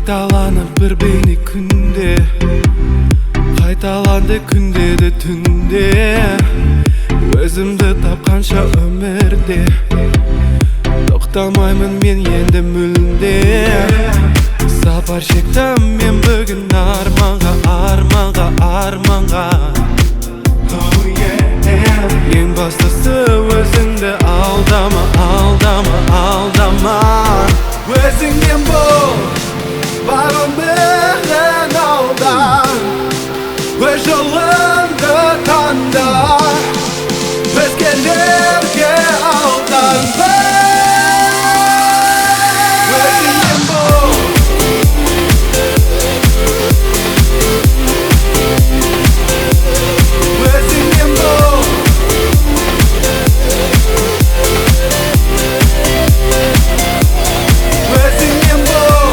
Kaytalanıp bir beni күнде, кайталанды күндеді түнде. Өзімді тапқанша өмірде, тоқтамаймын мен енді мүлде. Сапар шектім мен бүгін арманға, арманға, арманға. Ең бастысы өзіңді алдама, алдама, алдама. Өзіңнен бол, бар өмірің алда. Өз жолыңды таңда, өзгелерге алданба. Өзіңнен бол, өзіңнен бол. Өзіңнен бол,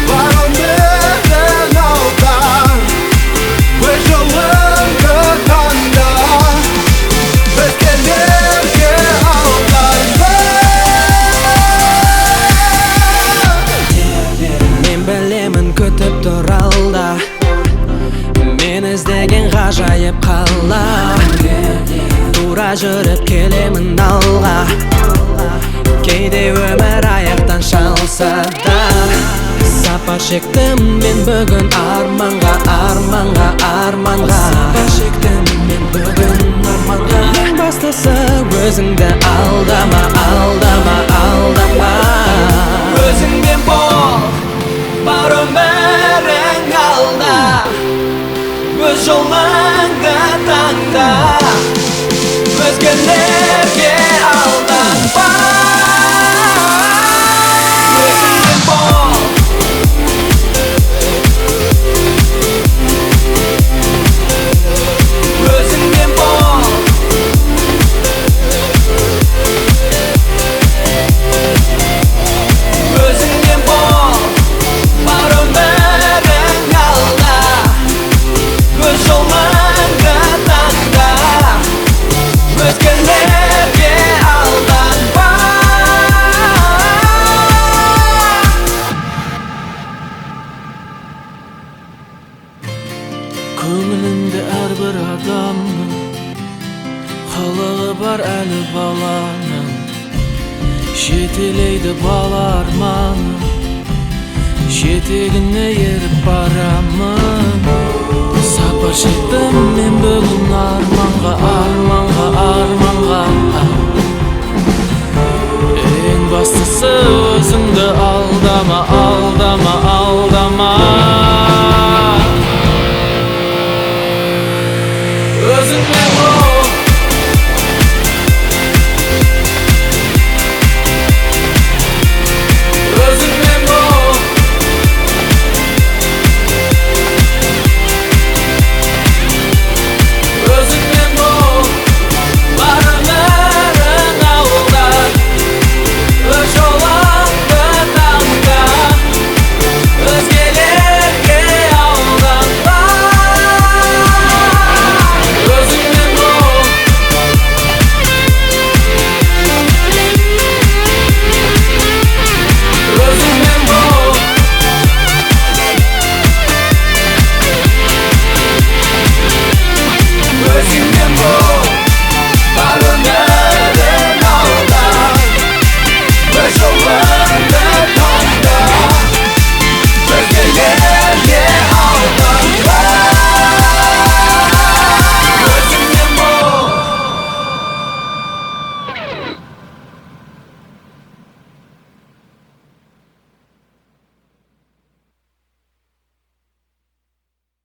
бар өмірің алда. Өз жолыңды таңда, өзгелерге алданба. Мен білемін күтіп тұр алда, мен іздеген ғажайып қала. Тура жүріп келемін алға, кейде өмір аяқтан шалса да. Сапар шектім мен бүгін арманға, арманға, арманға. Сапар шектім мен бүгін арманға. Ең бастысы өзіңді алдама, алдама, алдама. Өзіңден бол, бар өмірің алда. Өз жолыңды таңда, өзгелерге алданба. Өзіңден бол, өзіңден бол. Өзіңден бол, бар өмірің алда. Өз жолыңды таңда, өзгелерге алданба. Көңілінде әрбір адамның қалығы бар әлі баланың. Жетелейді бала арманы, жетегіне еріп барамын. Сапар шектім мен бүгін арманға, арманға, арманға. Ең бастысы өзіңді алдама, алдама, алдама.